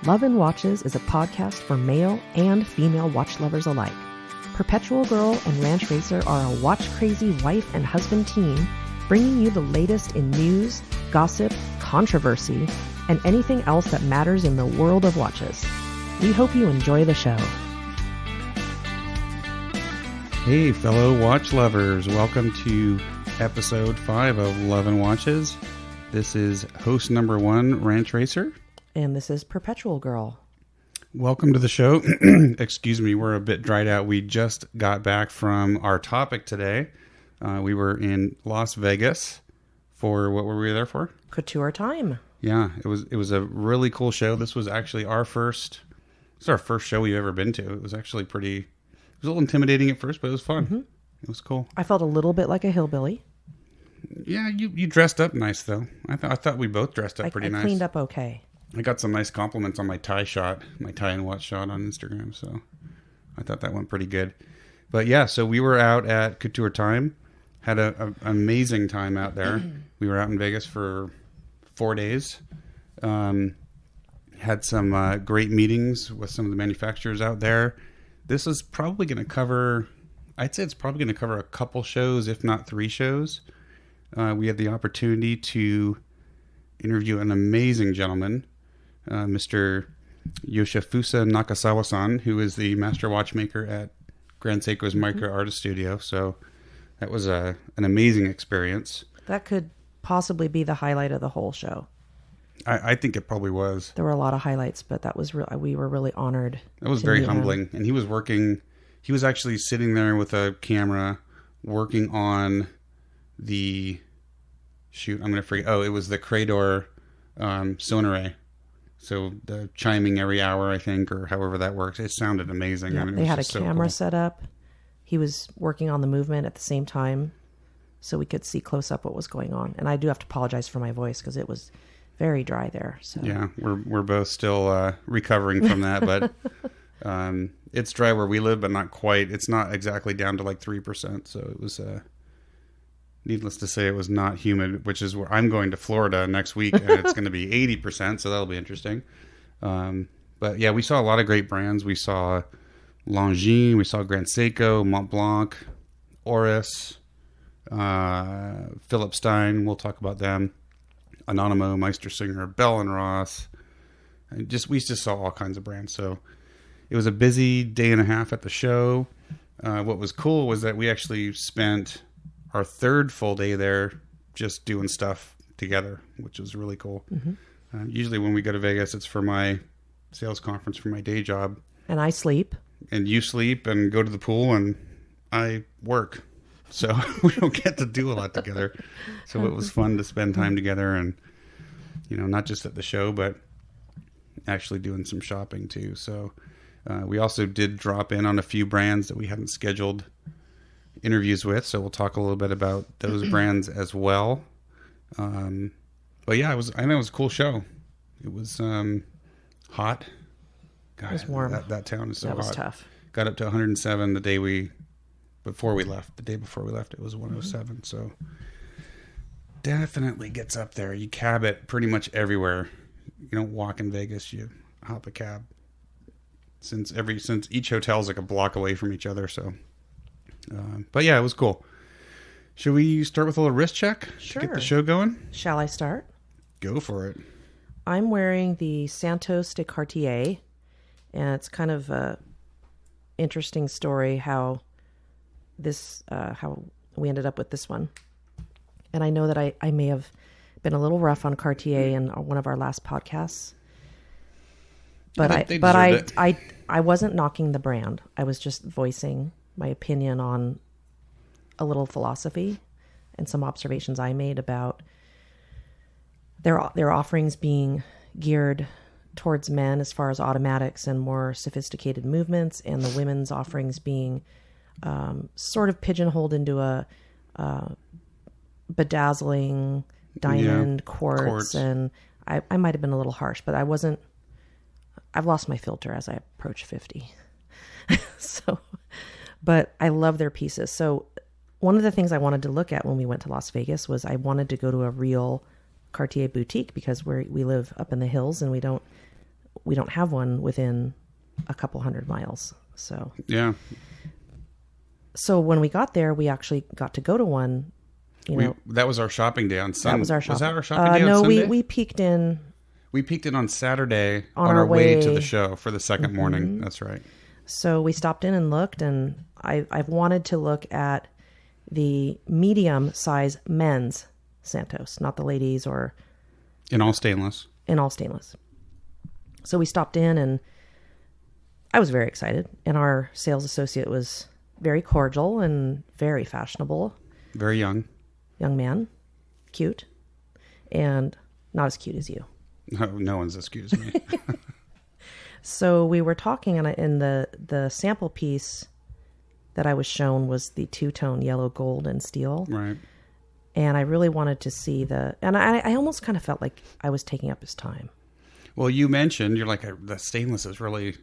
Love and Watches is a podcast for male and female watch lovers alike. Perpetual Girl and Ranch Racer are a watch-crazy wife and husband team bringing you the latest in news, gossip, controversy, and anything else that matters in the world of watches. We hope you enjoy the show. Hey, fellow watch lovers. Welcome to episode 5 of Love and Watches. This is host number 1, Ranch Racer. And this is Perpetual Girl. Welcome to the show. Excuse me, we're a bit dried out. We just got back from our topic today. We were in Las Vegas for, what were we there for? COUTUREtime. Yeah, it was a really cool show. This was actually our first show we've ever been to. It was actually it was a little intimidating at first, but it was fun. Mm-hmm. It was cool. I felt a little bit like a hillbilly. Yeah, you dressed up nice, though. I thought we both dressed up pretty nice. I cleaned up okay. I got some nice compliments on my tie and watch shot on Instagram, so I thought that went pretty good. But yeah, so we were out at COUTUREtime, had an amazing time out there. We were out in Vegas for 4 days, had some great meetings with some of the manufacturers out there. This is probably going to cover, I'd say it's probably going to cover a couple shows, if not 3 shows. We had the opportunity to interview an amazing gentleman, Mr. Yoshifusa Nakasawa-san, who is the master watchmaker at Grand Seiko's Micro Artist Studio. So that was an amazing experience. That could possibly be the highlight of the whole show. I think it probably was. There were a lot of highlights, but that was we were really honored. That was very humbling. And he was actually sitting there with a camera working on the, I'm going to forget. Oh, it was the Crador sonore. So the chiming every hour, I think, or however that works. It sounded amazing. Yeah, they had a camera set up. He was working on the movement at the same time, so we could see close up what was going on. And I do have to apologize for my voice because it was very dry there. So yeah, we're both still recovering from that, but it's dry where we live, but not quite. It's not exactly down to like 3%. So it was. Needless to say, it was not humid, which is where I'm going to Florida next week, and it's going to be 80%, so that'll be interesting. But yeah, we saw a lot of great brands. We saw Longines, we saw Grand Seiko, Mont Blanc, Oris, Philip Stein. We'll talk about them. Anonimo, Meistersinger, Bell & Ross. We just saw all kinds of brands. So it was a busy day and a half at the show. What was cool was that we actually spent our 3rd full day there just doing stuff together, which was really cool. Mm-hmm. Usually when we go to Vegas, it's for my sales conference for my day job. And I sleep. And you sleep and go to the pool, and I work. So we don't get to do a lot together. So it was fun to spend time together and, not just at the show, but actually doing some shopping too. So we also did drop in on a few brands that we hadn't scheduled interviews with, so we'll talk a little bit about those brands as well. But yeah, I know it was a cool show. It was hot. God, it was warm. That town is so hot. That was tough. Got up to 107 the day before we left. The day before we left, it was 107. Mm-hmm. So definitely gets up there. You cab it pretty much everywhere. You don't walk in Vegas. You hop a cab. Since each hotel is like a block away from each other, so. But yeah, it was cool. Should we start with a little wrist check? Sure. To get the show going? Shall I start? Go for it. I'm wearing the Santos de Cartier, and it's kind of a interesting story how we ended up with this one. And I know that I may have been a little rough on Cartier in one of our last podcasts. But I wasn't knocking the brand. I was just voicing my opinion on a little philosophy and some observations I made about their offerings being geared towards men as far as automatics and more sophisticated movements, and the women's offerings being sort of pigeonholed into a bedazzling diamond quartz. And I might have been a little harsh, but I've lost my filter as I approach 50. But I love their pieces. So one of the things I wanted to look at when we went to Las Vegas was I wanted to go to a real Cartier boutique because we live up in the hills and we don't have one within a couple 100 miles. So yeah. So when we got there, we actually got to go to one. That was our shopping day on Sunday. That was our shopping. Was that our shopping day on Sunday? No, we peeked in. We peeked in on Saturday on our way to the show for the second morning. That's right. So we stopped in and looked, and I've wanted to look at the medium size men's Santos, not the ladies or... In all stainless. In all stainless. So we stopped in, and I was very excited. And our sales associate was very cordial and very fashionable. Very young. Young man. Cute. And not as cute as you. No one's as cute as me. So we were talking, and the sample piece that I was shown was the two-tone yellow, gold, and steel. Right. And I really wanted to see and I almost kind of felt like I was taking up his time. Well, you mentioned, you're like, the stainless is really,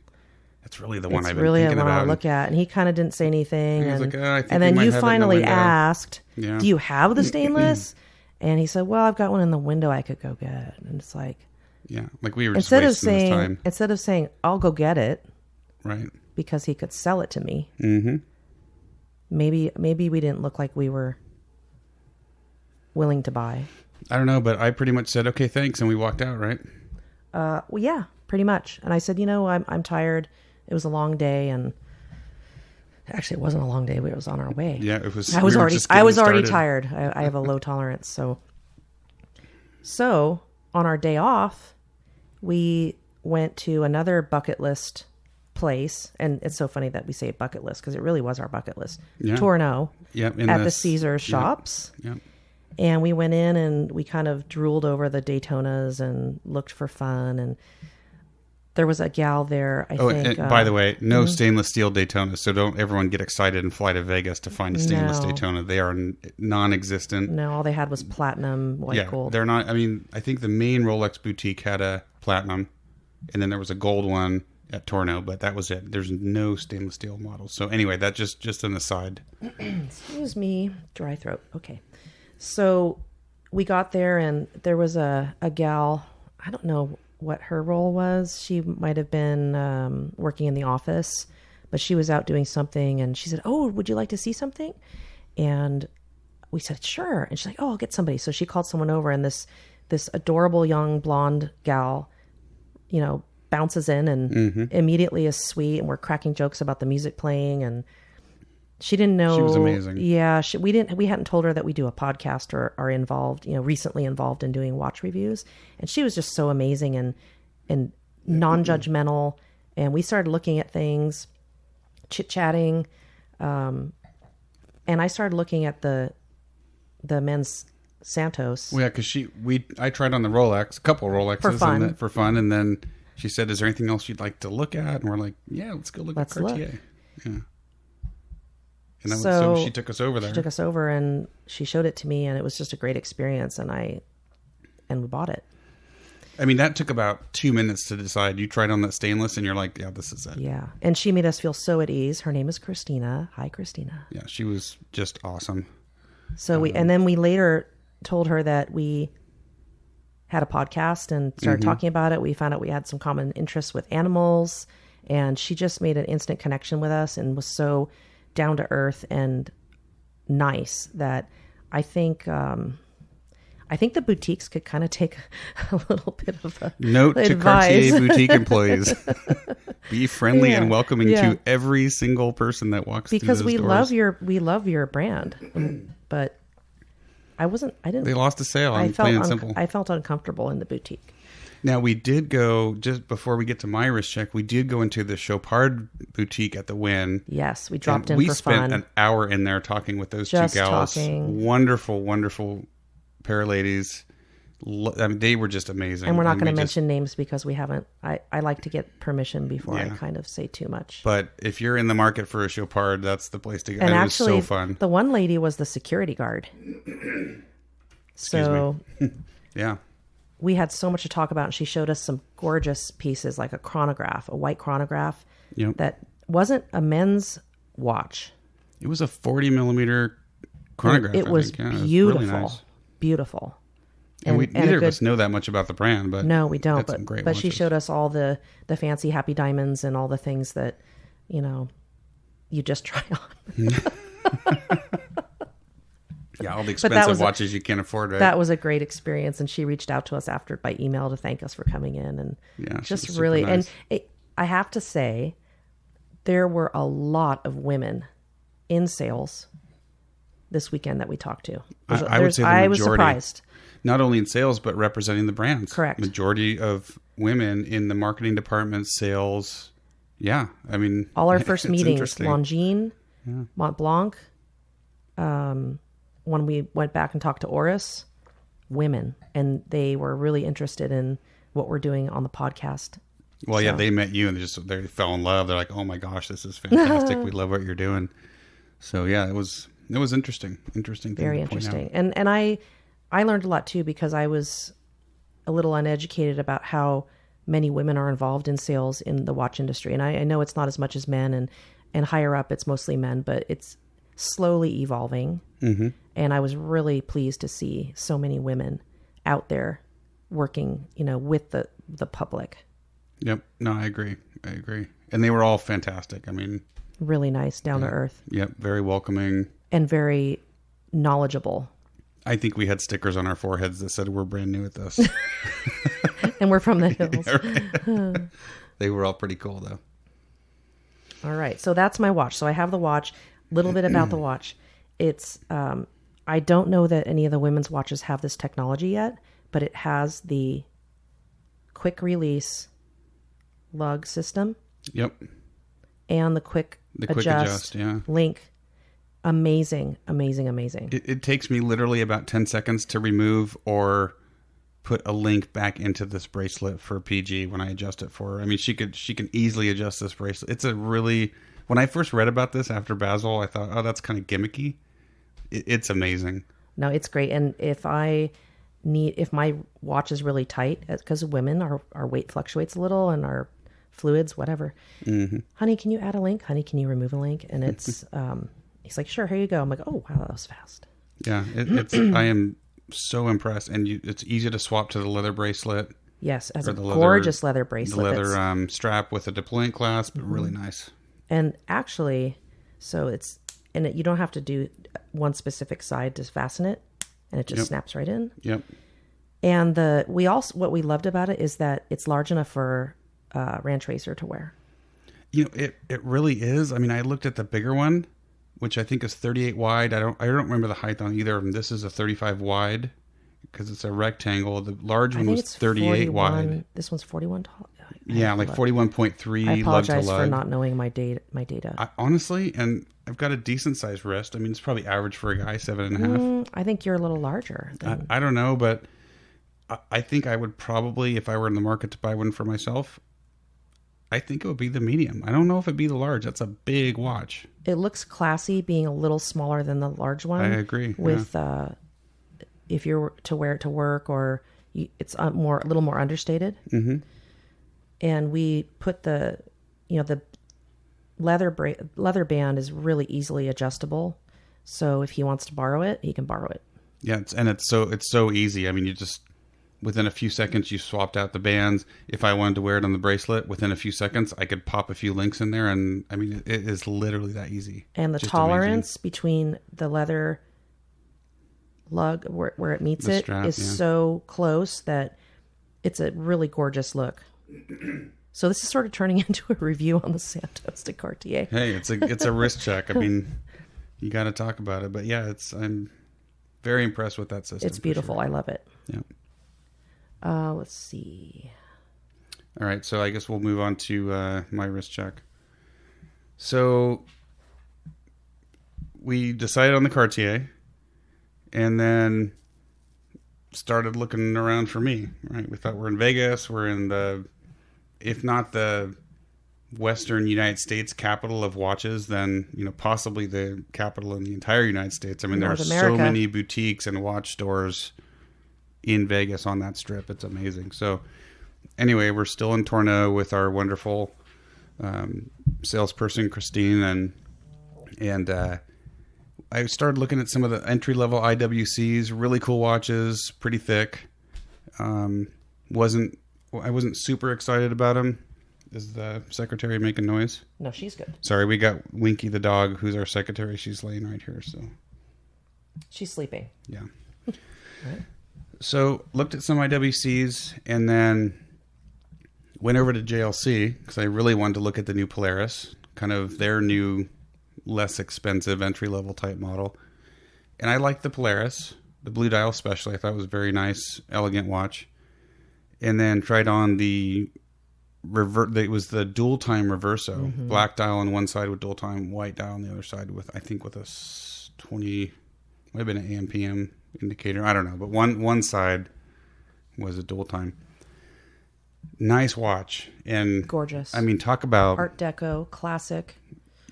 that's really the one I've been really thinking the one about. I look at. And he kind of didn't say anything. I think and then you finally asked, yeah. Do you have the stainless? And he said, well, I've got one in the window I could go get. And it's like... Yeah, like we were just wasting his time. Instead of saying, I'll go get it. Right. Because he could sell it to me. Mm-hmm. Maybe we didn't look like we were willing to buy. I don't know, but I pretty much said, okay, thanks. And we walked out, right? Well, yeah, pretty much. And I said, I'm tired. It was a long day. And actually, it wasn't a long day. It was on our way. Yeah, it was. I was already tired. I have a low tolerance. So on our day off, we went to another bucket list place. And it's so funny that we say bucket list because it really was our bucket list. Yeah. Tourneau. Yep, at the Caesars shops. Yep. And we went in and we kind of drooled over the Daytonas and looked for fun. And there was a gal there, I think. And by the way, no stainless steel Daytona. So don't everyone get excited and fly to Vegas to find a stainless Daytona. They are non-existent. No, all they had was platinum, white gold. They're not. I mean, I think the main Rolex boutique had a platinum, and then there was a gold one at Tourneau, but that was it. There's no stainless steel models. So anyway, that just an aside. Excuse me, dry throat. Okay. So we got there, and there was a gal, I don't know what her role was. She might have been working in the office, but she was out doing something, and she said, oh, would you like to see something? And we said, sure. And she's like, oh, I'll get somebody. So she called someone over, and this adorable young blonde gal, bounces in and immediately is sweet, and we're cracking jokes about the music playing, and she didn't know. She was amazing. Yeah, we hadn't told her that we do a podcast or are involved, recently involved in doing watch reviews. And she was just so amazing and non-judgmental. And we started looking at things, chit-chatting. And I started looking at the men's Santos. Well, yeah, because I tried on the Rolex, a couple of Rolexes for fun. And then she said, is there anything else you'd like to look at? And we're like, yeah, let's go look at Cartier. Yeah. And so she took us over there. She took us over, and she showed it to me, and it was just a great experience, and we bought it. I mean, that took about 2 minutes to decide. You tried on that stainless, and you're like, yeah, this is it. Yeah, and she made us feel so at ease. Her name is Christina. Hi, Christina. Yeah, she was just awesome. So and then we later told her that we had a podcast and started talking about it. We found out we had some common interests with animals, and she just made an instant connection with us and was so down to earth and nice that I think the boutiques could kind of take a little bit of a note advice. To Cartier boutique employees: be friendly and welcoming to every single person that walks through those doors. we love your brand, but I didn't. They lost a sale. I'm plain and simple. I felt uncomfortable in the boutique. Now, we did go, just before we get to my wrist check, we did go into the Chopard boutique at the Wynn. Yes, we dropped in for fun. We spent an hour in there talking with those two gals. Wonderful, wonderful pair of ladies. I mean, they were just amazing. And we're not going to mention names because we haven't. I like to get permission before I kind of say too much. But if you're in the market for a Chopard, that's the place to go. And actually, it was so fun. The one lady was the security guard. Excuse me. Yeah. We had so much to talk about, and she showed us some gorgeous pieces, like a chronograph, a white chronograph that wasn't a men's watch. It was a 40 millimeter chronograph. It was beautiful, really nice. Beautiful. And neither of us know that much about the brand, but no, we don't. But she watches. showed us all the fancy happy diamonds and all the things that, you just try on. Yeah, all the expensive watches you can't afford, right? That was a great experience. And she reached out to us after by email to thank us for coming in. And just really, nice. And I have to say, there were a lot of women in sales this weekend that we talked to. I would say the majority. I was surprised. Not only in sales, but representing the brands. Correct. Majority of women in the marketing department, sales. Yeah. I mean, all our first meetings, Longines, Mont Blanc. When we went back and talked to Oris, women, and they were really interested in what we're doing on the podcast. Well, yeah, they met you and they fell in love. They're like, "Oh my gosh, this is fantastic. We love what you're doing." So yeah, it was interesting. Interesting. Very interesting. And I learned a lot too, because I was a little uneducated about how many women are involved in sales in the watch industry. And I know it's not as much as men, and higher up it's mostly men, but it's slowly evolving. Mm-hmm. And I was really pleased to see so many women out there working, with the public. Yep. No, I agree. And they were all fantastic. I mean, really nice, down to earth. Yep. Very welcoming. And very knowledgeable. I think we had stickers on our foreheads that said we're brand new at this. And we're from the hills. Yeah, right. They were all pretty cool though. All right. So that's my watch. So I have the watch. A little bit about the watch. It's, I don't know that any of the women's watches have this technology yet, but it has the quick release lug system. Yep. And the quick adjust link. Amazing. It takes me literally about 10 seconds to remove or put a link back into this bracelet for PG when I adjust it for her. I mean, she can easily adjust this bracelet. It's a really, when I first read about this after Basel, I thought, oh, that's kind of gimmicky. It's amazing. No, it's great. And if my watch is really tight, because women, our weight fluctuates a little and our fluids, whatever. Mm-hmm. Honey, can you add a link? Honey, can you remove a link? And it's, he's like, sure, here you go. I'm like, oh, wow, that was fast. Yeah, I am so impressed. And it's easy to swap to the leather bracelet. Yes, as a gorgeous leather bracelet. The leather strap with a deployant clasp, really nice. And actually, you don't have to do one specific side to fasten it, and it just snaps right in. Yep. And what we loved about it is that it's large enough for Ranch Racer to wear. It really is. I mean, I looked at the bigger one, which I think is 38 wide. I don't remember the height on either of them. This is a 35 wide because it's a rectangle. The large one was 38 wide. This one's 41 tall. Yeah, like 41.3. I apologize for not knowing my data. Honestly, and I've got a decent sized wrist. I mean, it's probably average for a guy, 7.5. I think you're a little larger. I don't know, but I think I would probably, if I were in the market to buy one for myself, I think it would be the medium. I don't know if it'd be the large. That's a big watch. It looks classy being a little smaller than the large one. I agree. With if you're to wear it to work, or it's a little more understated. Mm-hmm. And we put the leather band is really easily adjustable. So if he wants to borrow it, he can borrow it. Yeah, it's so easy. I mean, you just within a few seconds you swapped out the bands. If I wanted to wear it on the bracelet, within a few seconds I could pop a few links in there, and I mean it is literally that easy. And the tolerance between the leather lug where it meets the strap, is so close that it's a really gorgeous look. So this is sort of turning into a review on the Santos de Cartier. Hey, it's a wrist check. I mean, you got to talk about it. But yeah, I'm very impressed with that system. It's beautiful. Sure. I love it. Yeah. Let's see. All right, so I guess we'll move on to my wrist check. So we decided on the Cartier, and then started looking around for me. Right, we thought we're in Vegas. We're in if not the Western United States capital of watches, then possibly the capital in the entire United States. I mean, there are so many boutiques and watch stores in Vegas on that strip. It's amazing. So anyway, we're still in Tourneau with our wonderful salesperson Christine, and I started looking at some of the entry level IWCs, really cool watches, pretty thick. I wasn't super excited about him. Is the secretary making noise? No, she's good. Sorry, we got Winky the dog, who's our secretary. She's laying right here, so she's sleeping. Yeah. Right. So looked at some IWCs and then went over to JLC because I really wanted to look at the new Polaris, kind of their new, less expensive entry-level type model. And I liked the Polaris, the blue dial especially. I thought it was a very nice, elegant watch. And then tried on it was the dual time reverso, black dial on one side with dual time, white dial on the other side with, I think with a 20, might have been an AM PM indicator. I don't know, but one side was a dual time. Nice watch. And gorgeous. I mean, talk about Art Deco, classic.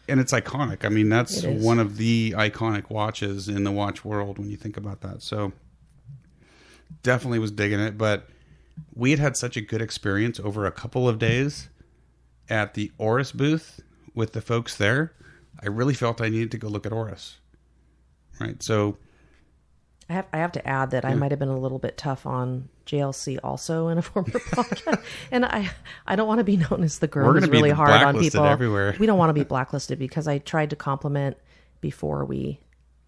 And it's iconic. I mean, that's one of the iconic watches in the watch world when you think about that. So definitely was digging it. But we had such a good experience over a couple of days at the Oris booth with the folks there. I really felt I needed to go look at Oris. Right. So I have to add that I might have been a little bit tough on JLC also in a former podcast. And I don't want to be known as the girl who's really hard on people. Everywhere. We don't want to be blacklisted because I tried to compliment before we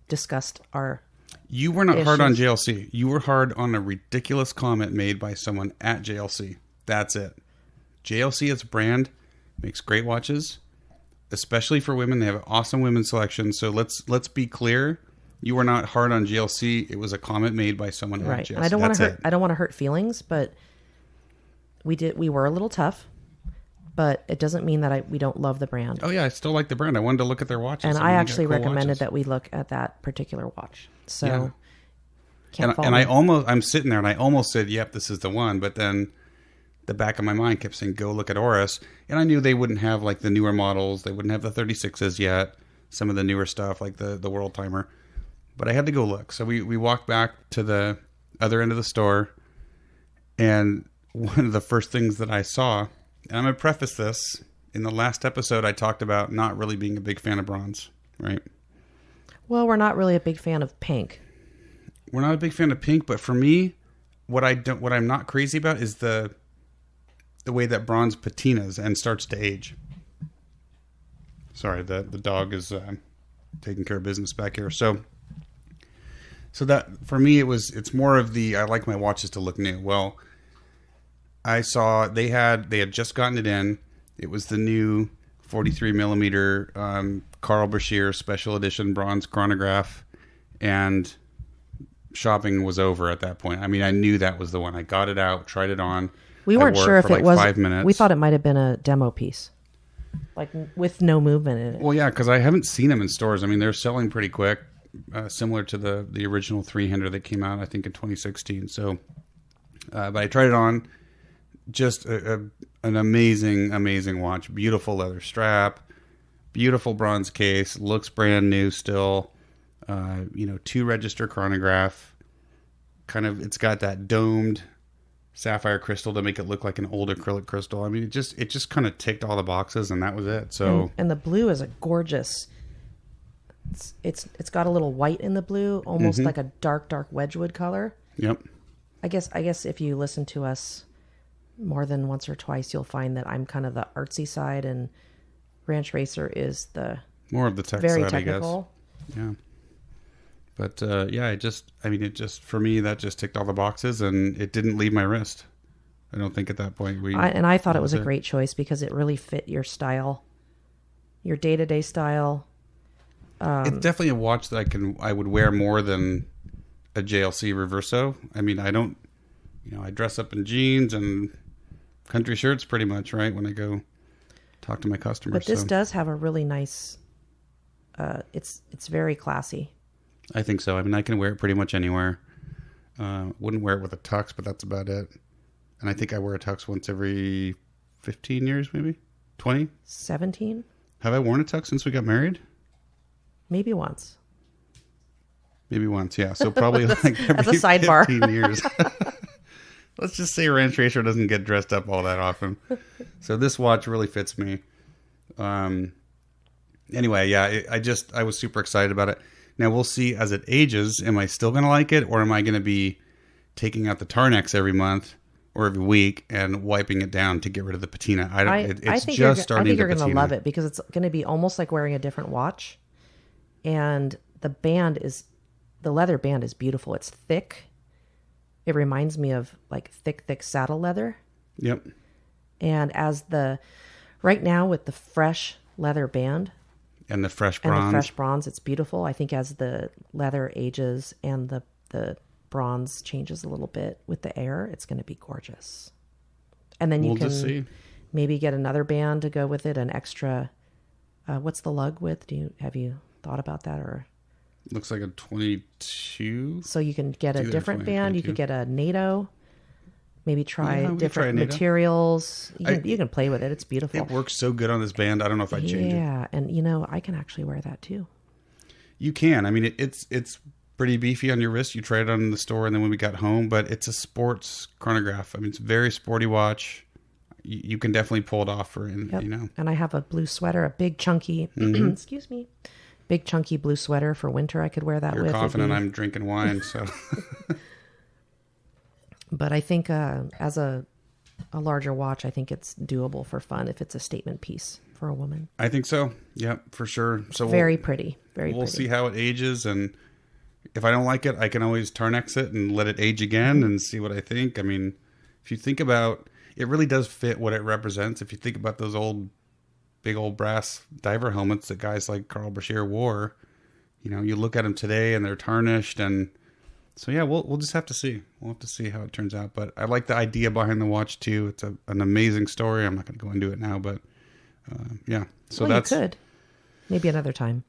discussed our You were not hard on JLC. You were hard on a ridiculous comment made by someone at JLC. That's it. JLC as a brand makes great watches, especially for women. They have an awesome women's selection. So let's be clear. You were not hard on GLC. It was a comment made by someone at GLC. And I don't want to hurt. I don't want to hurt feelings, but we were a little tough. But it doesn't mean that we don't love the brand. Oh yeah, I still like the brand. I wanted to look at their watches. And I actually recommended that we look at that particular watch. So I'm sitting there and I almost said, "Yep, this is the one." But then the back of my mind kept saying, "Go look at Oris." And I knew they wouldn't have like the newer models. They wouldn't have the 36s yet. Some of the newer stuff like the World Timer. But I had to go look. So we walked back to the other end of the store. And one of the first things that I saw, and I'm going to preface this, in the last episode I talked about not really being a big fan of bronze, right? Well, we're not really a big fan of pink. We're not a big fan of pink, but for me, what I'm not crazy about is the way that bronze patinas and starts to age. Sorry, the dog is taking care of business back here. So that for me it's more of I like my watches to look new. Well, I saw they had just gotten it in. It was the new 43 millimeter Carl Brashear special edition bronze chronograph, and shopping was over at that point. I mean, I knew that was the one. I got it out, tried it on. We weren't sure if it was 5 minutes. We thought it might have been a demo piece, like with no movement in it. Well, yeah, because I haven't seen them in stores. I mean, they're selling pretty quick, similar to the original 300 that came out, I think, in 2016. So, but I tried it on. Just an amazing, amazing watch. Beautiful leather strap, beautiful bronze case. Looks brand new still. 2 register chronograph. Kind of, it's got that domed sapphire crystal to make it look like an old acrylic crystal. I mean, it just kind of ticked all the boxes, and that was it. So, and the blue is a gorgeous. It's got a little white in the blue, almost like a dark Wedgwood color. Yep. I guess if you listen to us more than once or twice, you'll find that I'm kind of the artsy side, and Ranch Racer is the more of the tech very side, technical. I guess. Yeah. But it just for me that just ticked all the boxes, and it didn't leave my wrist. I don't think at that point I thought it was a great choice because it really fit your style, your day-to-day style. It's definitely a watch that I would wear more than a JLC Reverso. I mean, I don't, I dress up in jeans and country shirts pretty much, right, when I go talk to my customers. But this does have a really nice, it's very classy. I think so. I mean, I can wear it pretty much anywhere. Wouldn't wear it with a tux, but that's about it. And I think I wear a tux once every 15 years, maybe 20. 17. Have I worn a tux since we got married? Maybe once. Maybe once, yeah. So probably like every as a sidebar. 15 years. Let's just say Ranch Racer doesn't get dressed up all that often. So this watch really fits me. Anyway, yeah, I was super excited about it. Now we'll see as it ages, am I still going to like it, or am I going to be taking out the Tarnex every month or every week and wiping it down to get rid of the patina. I think you're going to love it because it's going to be almost like wearing a different watch. And the leather band is beautiful. It's thick. It reminds me of like thick saddle leather. Yep. And right now with the fresh leather band and the fresh bronze, it's beautiful. I think as the leather ages and the bronze changes a little bit with the air, it's going to be gorgeous. And then you can maybe get another band to go with it, an extra. What's the lug width? Have you thought about that? Or looks like a 22. So you can get a different band. 22. You could get a NATO. Maybe try different materials. You can play with it. It's beautiful. It works so good on this band. I don't know if I'd change it. Yeah, and I can actually wear that too. You can. I mean, it's pretty beefy on your wrist. You tried it on in the store, and then when we got home, but it's a sports chronograph. I mean, it's a very sporty watch. You can definitely pull it off And I have a blue sweater, a big chunky, excuse me, big chunky blue sweater for winter. I could wear that with. You're confident I'm drinking wine, so. But I think as a larger watch, I think it's doable for fun if it's a statement piece for a woman. I think so. Yeah, for sure. So very pretty. We'll see how it ages, and if I don't like it, I can always Tarnex it and let it age again and see what I think. I mean, if you think about it, really does fit what it represents. If you think about those big old brass diver helmets that guys like Carl Brashear wore, you look at them today and they're tarnished, and so yeah, we'll just have to see. We'll have to see how it turns out. But I like the idea behind the watch too. It's an amazing story. I'm not going to go into it now, but yeah. So you could maybe another time.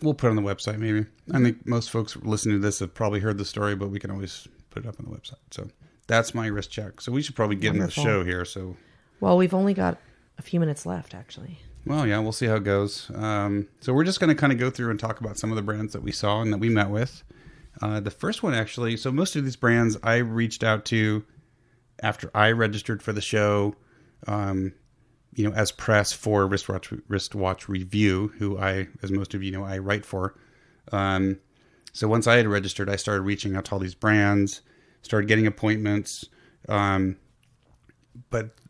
We'll put it on the website maybe. I think most folks listening to this have probably heard the story, but we can always put it up on the website. So that's my wrist check. So we should probably get into the show here. So we've only got a few minutes left, actually. Well, yeah, we'll see how it goes. So we're just going to kind of go through and talk about some of the brands that we saw and that we met with. The first one, actually, so most of these brands I reached out to after I registered for the show, as press for Wristwatch Review, who as most of you know, I write for. So once I had registered, I started reaching out to all these brands, started getting appointments. But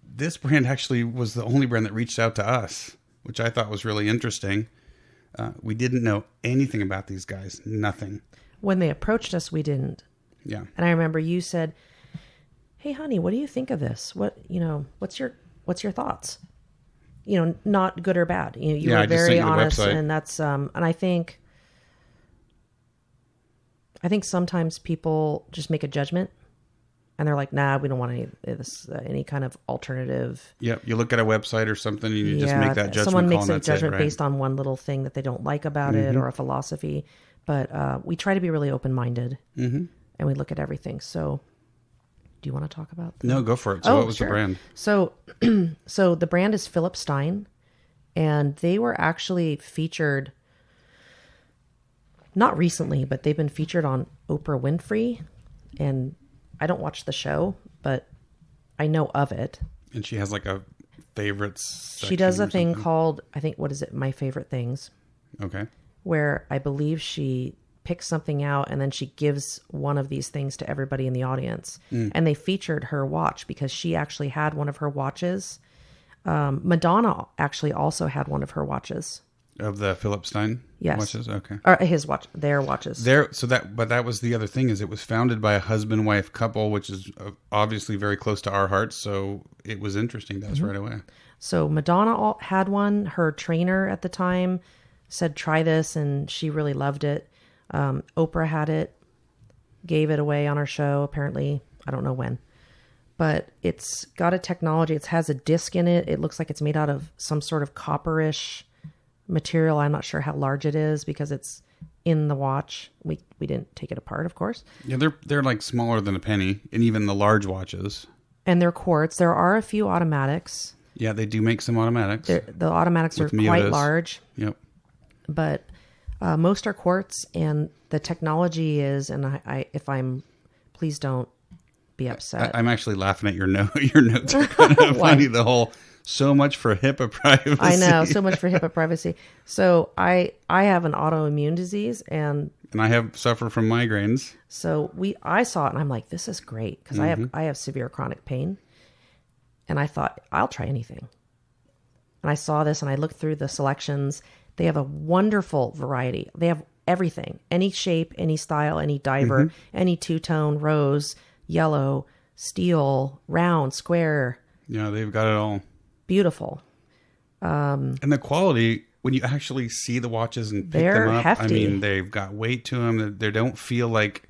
this brand actually was the only brand that reached out to us, which I thought was really interesting. We didn't know anything about these guys, nothing. When they approached us, we didn't. Yeah. And I remember you said, "Hey, honey, what do you think of this? What's your thoughts? Not good or bad." You were very honest, and that's and I think sometimes people just make a judgment, and they're like, "Nah, we don't want any kind of alternative." Yeah, you look at a website or something, and you just make that judgment. Someone makes a judgment based on one little thing that they don't like about it or a philosophy. But we try to be really open-minded, and we look at everything. So, do you want to talk about that? No, go for it. So, what was the brand? So, the brand is Philip Stein, and they were actually featured, not recently, but they've been featured on Oprah Winfrey. And I don't watch the show, but I know of it. And she has like a favorites. She does a thing called, I think, what is it? My Favorite Things. Okay. Where I believe she picks something out and then she gives one of these things to everybody in the audience. And they featured her watch because she actually had one of her watches. Madonna actually also had one of her watches. Of the Philip Stein watches? Okay. Or his watch, their watches. But that was the other thing, is it was founded by a husband-wife couple, which is obviously very close to our hearts. So it was interesting to us right away. So Madonna had one. Her trainer at the time said, "Try this," and she really loved it. Oprah had it, gave it away on her show, apparently. I don't know when. But it's got a technology. It has a disc in it. It looks like it's made out of some sort of copperish material. I'm not sure how large it is because it's in the watch. We didn't take it apart, of course. Yeah, they're like smaller than a penny, and even the large watches. And they're quartz. There are a few automatics. Yeah, they do make some automatics. The automatics are quite large. Yep. But most are quartz, and the technology is, and please don't be upset. I'm actually laughing at your note. Your notes are kind of funny. The whole, so much for HIPAA privacy. I know, so much for HIPAA privacy. So I have an autoimmune disease, and And I have suffered from migraines. So I saw it and I'm like, this is great because I have severe chronic pain. And I thought, I'll try anything. And I saw this and I looked through the selections. They have a wonderful variety. They have everything, any shape, any style, any diver, any two-tone, rose, yellow, steel, round, square. Yeah, they've got it all. Beautiful. And the quality, when you actually see the watches and pick they're them up, hefty. I mean, they've got weight to them. They don't feel like,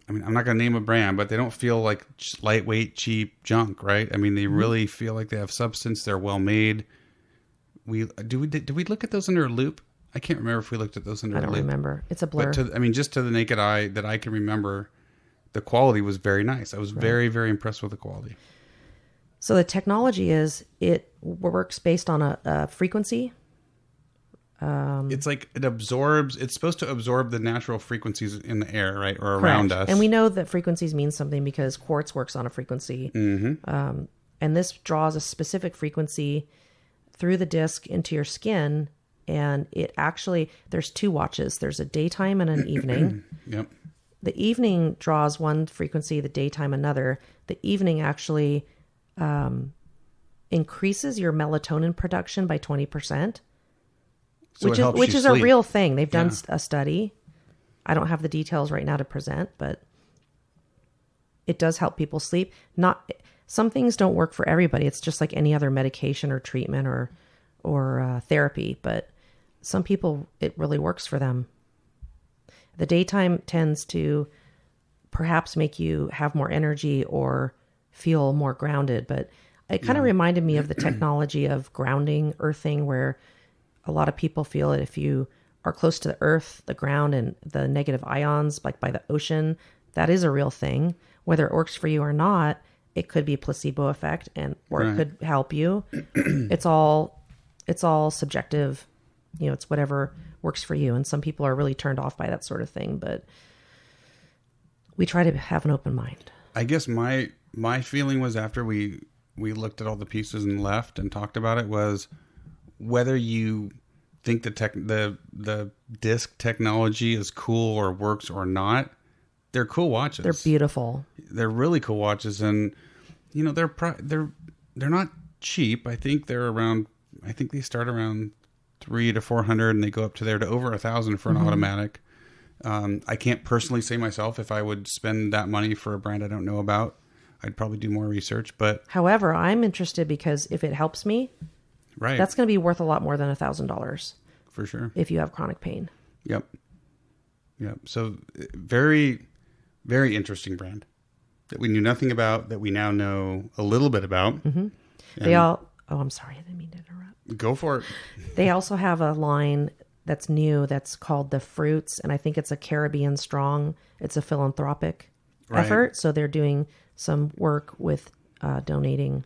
I mean, I'm not going to name a brand, but they don't feel like lightweight, cheap junk, right? I mean, they really feel like they have substance. They're well made. Did we look at those under a loop? I can't remember if we looked at those under a loop. I don't remember. It's a blur. But just to the naked eye that I can remember, the quality was very nice. I was very, very impressed with the quality. So the technology it works based on a frequency. It's like it's supposed to absorb the natural frequencies in the air, right? Or Correct. Around us. And we know that frequencies mean something because quartz works on a frequency. And this draws a specific frequency through the disc into your skin. And it actually, there's two watches. There's a daytime and an evening. Yep. The evening draws one frequency, the daytime another. The evening actually increases your melatonin production by 20%, So which is a real thing. They've done a study. I don't have the details right now to present, but it does help people sleep. Some things don't work for everybody. It's just like any other medication or treatment or therapy, but some people, it really works for them. The daytime tends to perhaps make you have more energy or feel more grounded, but it kind of reminded me of the technology of grounding, earthing, where a lot of people feel that if you are close to the earth, the ground, and the negative ions, like by the ocean, that is a real thing. Whether it works for you or not, it could be a placebo effect, or it could help you. It's all subjective. It's whatever works for you. And some people are really turned off by that sort of thing, but we try to have an open mind. I guess my feeling was after we looked at all the pieces and left and talked about it was whether you think the disc technology is cool or works or not, they're cool watches. They're beautiful. They're really cool watches, and they're not cheap. I think they start around $300 to $400, and they go up to over $1,000 for an automatic. I can't personally say myself if I would spend that money for a brand I don't know about. I'd probably do more research, but however, I'm interested because if it helps me, right, that's going to be worth a lot more than $1,000 for sure. If you have chronic pain. Yep. So very, very interesting brand that we knew nothing about, that we now know a little bit about. I'm sorry, I didn't mean to interrupt. Go for it. They also have a line that's new that's called the Fruits, and I think it's a Caribbean Strong. It's a philanthropic effort, so they're doing some work with donating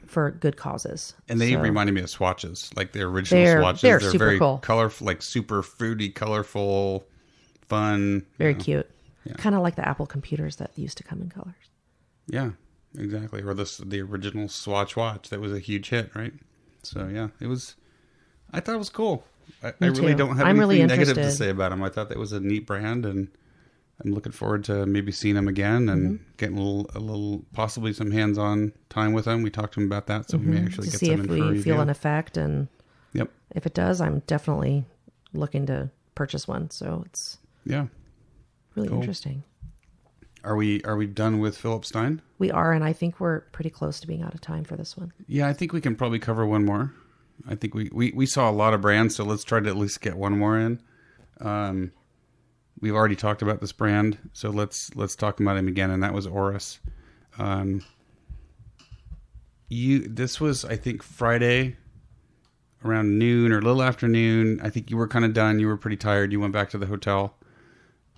for good causes. And they reminded me of swatches, like the original swatches. They're super very cool. Colorful, like super fruity, colorful, fun. Very cute. Yeah. Kind of like the Apple computers that used to come in colors. Yeah, exactly. Or the original Swatch watch that was a huge hit, right? So yeah, I thought it was cool. I really don't have anything negative to say about them. I thought that was a neat brand, and I'm looking forward to maybe seeing them again and getting a little, possibly some hands-on time with them. We talked to them about that, so we may actually get some in for review. See if we feel an effect, and if it does, I'm definitely looking to purchase one. So it's really interesting. Are we done with Philip Stein? We are, and I think we're pretty close to being out of time for this one. Yeah, I think we can probably cover one more. I think we saw a lot of brands, so let's try to at least get one more in. We've already talked about this brand, so let's talk about him again, and that was Oris. This was, I think, Friday around noon or a little after noon. I think you were kind of done. You were pretty tired. You went back to the hotel.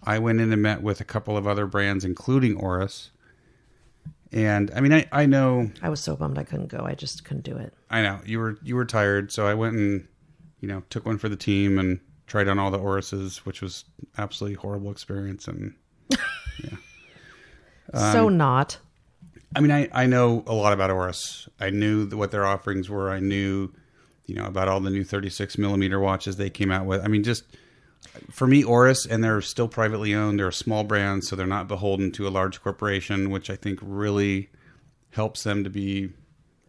I went in and met with a couple of other brands, including Oris. And I mean, I know I was so bummed I couldn't go. I just couldn't do it. I know you were tired, so I went and took one for the team and tried on all the Orises, which was absolutely horrible experience. And so not. I mean, I know a lot about Oris. I knew what their offerings were. I knew about all the new 36 millimeter watches they came out with. I mean, just For me, Oris, and they're still privately owned. They're a small brand, so they're not beholden to a large corporation, which I think really helps them to be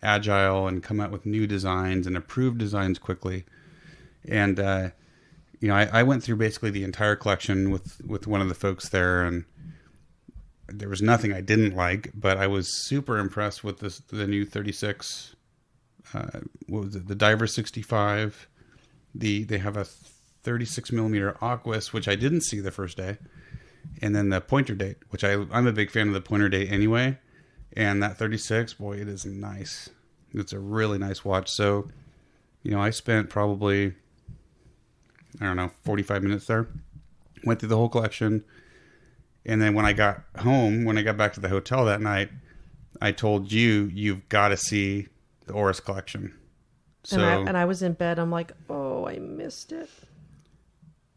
agile and come out with new designs and approve designs quickly. And, I went through basically the entire collection with one of the folks there, and there was nothing I didn't like, but I was super impressed with the new 36, what was it? The Diver 65. They have a 36 millimeter Aquas, which I didn't see the first day. And then the Pointer Date, which I'm a big fan of the Pointer Date anyway. And that 36, boy, it is nice. It's a really nice watch. So, I spent probably, 45 minutes there. Went through the whole collection. And then when I got back to the hotel that night, I told you've got to see the Oris collection. So, and I was in bed. I'm like, oh, I missed it.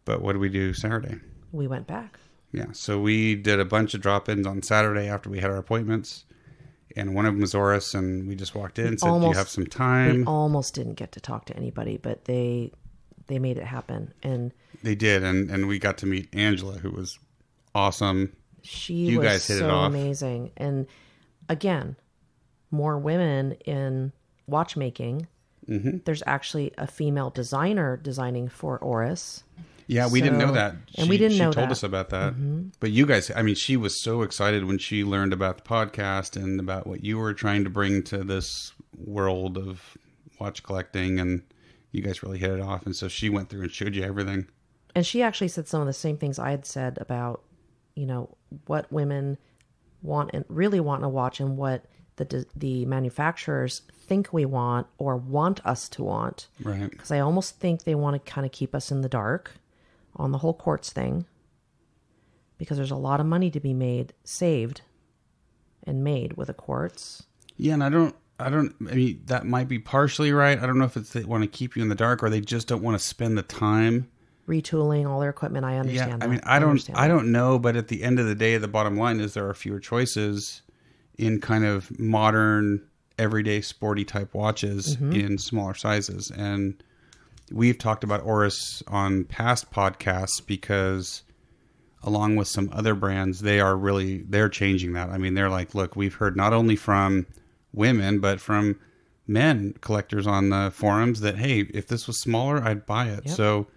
But what did we do Saturday? We went back. Yeah, so we did a bunch of drop-ins on Saturday after we had our appointments. And one of them was Oris, and we just walked in and said, do you have some time? We almost didn't get to talk to anybody, but they made it happen. And they did, and we got to meet Angela, who was awesome. You was guys hit so it off. Amazing. And again, more women in watchmaking. Mm-hmm. There's actually a female designer designing for Oris. Yeah, we didn't know that. We didn't know that. She told us about that. Mm-hmm. But you guys, she was so excited when she learned about the podcast and about what you were trying to bring to this world of watch collecting, and you guys really hit it off. And so she went through and showed you everything. And she actually said some of the same things I had said about, what women want and really want in a watch, and what the manufacturers think we want or want us to want. Right. Because I almost think they want to kind of keep us in the dark on the whole quartz thing, because there's a lot of money to be saved with a quartz. Yeah, and that might be partially right. I don't know if it's they want to keep you in the dark or they just don't want to spend the time retooling all their equipment. I understand. Yeah, I don't know, but at the end of the day, the bottom line is there are fewer choices in kind of modern, everyday, sporty type watches in smaller sizes. And we've talked about Oris on past podcasts because along with some other brands, they're changing that. They're like, look, we've heard not only from women, but from men collectors on the forums that, hey, if this was smaller, I'd buy it. Yep. So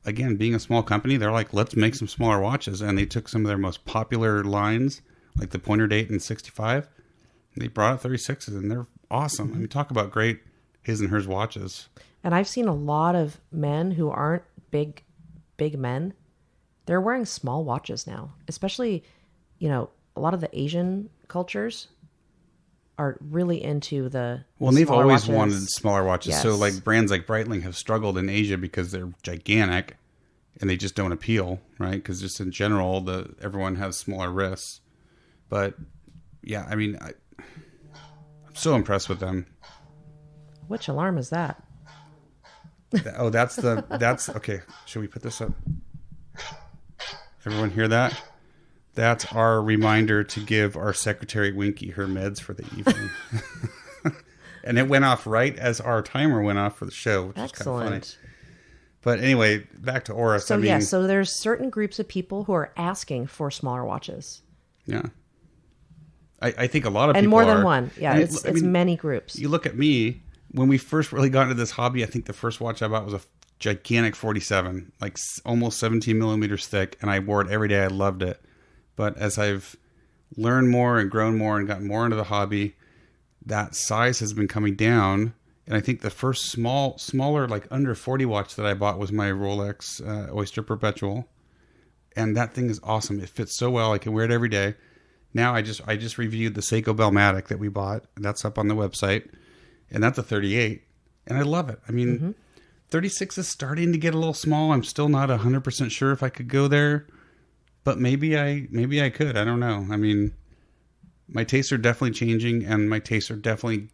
again, being a small company, they're like, let's make some smaller watches. And they took some of their most popular lines, like the Pointer Date and 65. They brought out 36s, and they're awesome. Talk about great his and hers watches. And I've seen a lot of men who aren't big men. They're wearing small watches now, especially, a lot of the Asian cultures are really into the and they've always wanted smaller watches. Yes. So like brands like Breitling have struggled in Asia because they're gigantic and they just don't appeal, right? Because just in general, everyone has smaller wrists. But yeah, I'm so impressed with them. Which alarm is that? Oh, that's okay. Should we put this up? Everyone hear that? That's our reminder to give our secretary Winky her meds for the evening. And it went off right as our timer went off for the show, which is kind of funny. But anyway, back to Oris. So so there's certain groups of people who are asking for smaller watches. Yeah. I think a lot of people and more than one. Yeah, it's many groups. You look at me. When we first really got into this hobby, I think the first watch I bought was a gigantic 47, like almost 17 millimeters thick, and I wore it every day. I loved it. But as I've learned more and grown more and gotten more into the hobby, that size has been coming down. And I think the first smaller, like under 40 watch that I bought was my Rolex Oyster Perpetual. And that thing is awesome. It fits so well. I can wear it every day. Now I just reviewed the Seiko Bellmatic that we bought. And that's up on the website. And that's a 38. And I love it. 36 is starting to get a little small. I'm still not 100% sure if I could go there. But maybe I could. I don't know. My tastes are definitely changing. And my tastes are definitely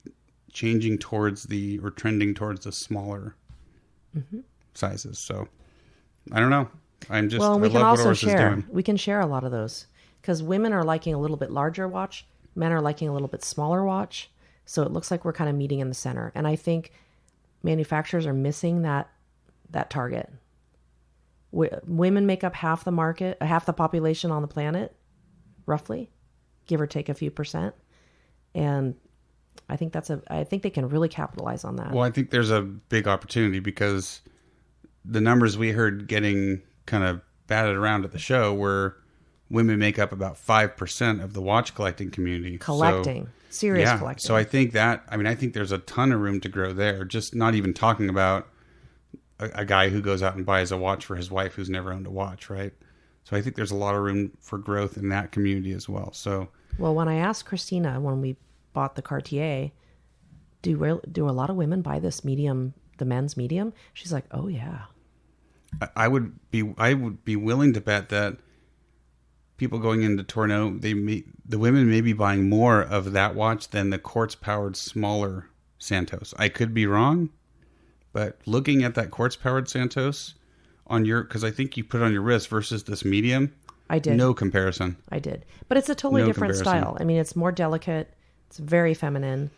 changing trending towards the smaller sizes. So, I don't know. I love what Oris is doing. We can share a lot of those. Because women are liking a little bit larger watch. Men are liking a little bit smaller watch. So it looks like we're kind of meeting in the center. And I think manufacturers are missing that target. Women make up half the market, half the population on the planet, roughly, give or take a few percent. And I think I think they can really capitalize on that. Well, I think there's a big opportunity because the numbers we heard getting kind of batted around at the show were women make up about 5% of the watch collecting community. Serious collecting. So I think I think there's a ton of room to grow there. Just not even talking about a guy who goes out and buys a watch for his wife who's never owned a watch, right? So I think there's a lot of room for growth in that community as well. So, well, when I asked Christina when we bought the Cartier, do a lot of women buy this medium, the men's medium? She's like, oh yeah. I would be willing to bet that people going into Tourneau, the women may be buying more of that watch than the quartz-powered smaller Santos. I could be wrong, but looking at that quartz-powered Santos because I think you put it on your wrist versus this medium. I did. No comparison. I did. But it's a totally different style. I mean, it's more delicate. It's very feminine.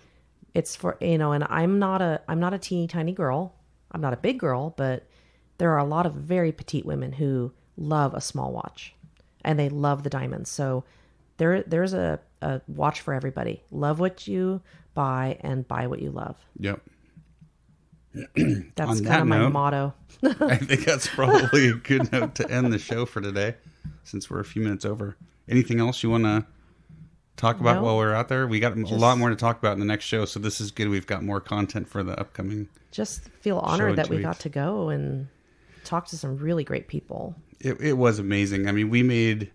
It's for, and I'm not a teeny tiny girl. I'm not a big girl, but there are a lot of very petite women who love a small watch and they love the diamonds. So there's a watch for everybody. Love what you buy and buy what you love. Yep. That's kind of my motto. I think that's probably a good note to end the show for today, since we're a few minutes over. Anything else you want to talk about while we're out there? We got a lot more to talk about in the next show, so this is good. We've got more content for the upcoming. Just feel honored that we got to go and talk to some really great people. It was amazing. I mean, we made...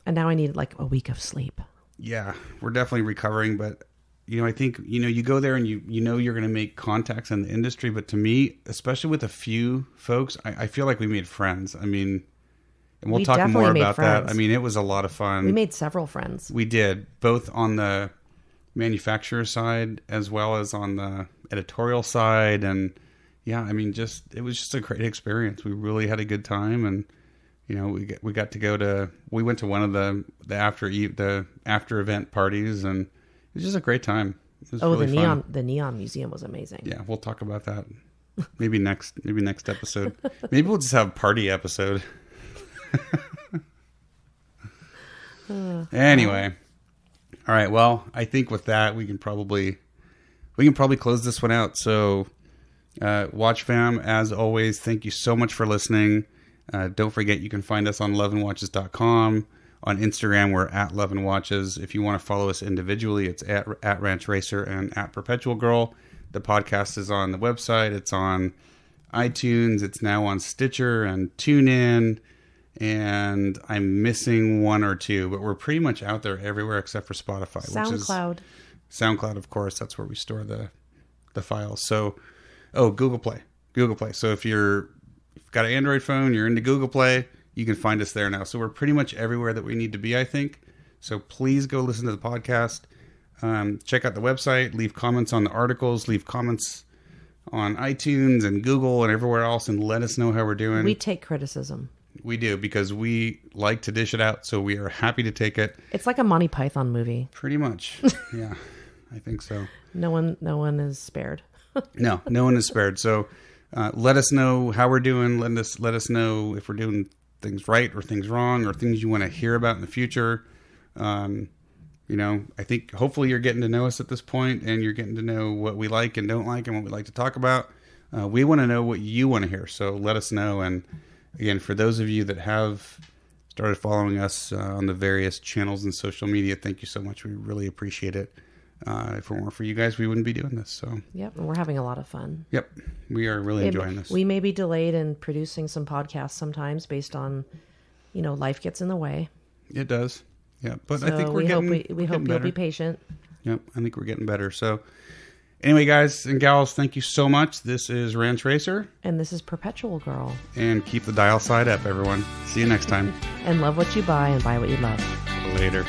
And now I need like a week of sleep. Yeah, we're definitely recovering, but I think, you go there and you're going to make contacts in the industry. But to me, especially with a few folks, I feel like we made friends. I mean, and we'll talk more about that. I mean, it was a lot of fun. We made several friends. We did, both on the manufacturer side as well as on the editorial side. And yeah, I mean, it was just a great experience. We really had a good time. And, we got to we went to one of the after event parties, and it was just a great time. It was really fun. The Neon Museum was amazing. Yeah, we'll talk about that maybe next episode. Maybe we'll just have a party episode. Anyway, all right. Well, I think with that we can probably close this one out. So, Watch Fam, as always, thank you so much for listening. Don't forget you can find us on loveandwatches.com. On Instagram, we're at loveandwatches. If you want to follow us individually, it's at Ranch Racer and at Perpetual Girl. The podcast is on the website. It's on iTunes. It's now on Stitcher and TuneIn. And I'm missing one or two, but we're pretty much out there everywhere except for Spotify. SoundCloud. SoundCloud, of course. That's where we store the files. So, Google Play. So if you've got an Android phone, you're into Google Play, you can find us there now. So we're pretty much everywhere that we need to be, I think. So please go listen to the podcast. Check out the website. Leave comments on the articles. Leave comments on iTunes and Google and everywhere else, and let us know how we're doing. We take criticism. We do, because we like to dish it out, so we are happy to take it. It's like a Monty Python movie. Pretty much. Yeah, I think so. No one is spared. No one is spared. So let us know how we're doing. Let us know if we're doing things right or things wrong or things you want to hear about in the future. I think hopefully you're getting to know us at this point, and you're getting to know what we like and don't like and what we like to talk about. We want to know what you want to hear, so let us know. And again, for those of you that have started following us on the various channels and social media, thank you so much. We really appreciate it. If it weren't for you guys, we wouldn't be doing this. So yep, and we're having a lot of fun. Yep, we are really enjoying this. We may be delayed in producing some podcasts sometimes based on, life gets in the way. It does. Yeah, but so I think we hope you'll be patient. Yep, I think we're getting better. So anyway, guys and gals, thank you so much. This is Ranch Racer. And this is Perpetual Girl. And keep the dial side up, everyone. See you next time. And love what you buy and buy what you love. Later.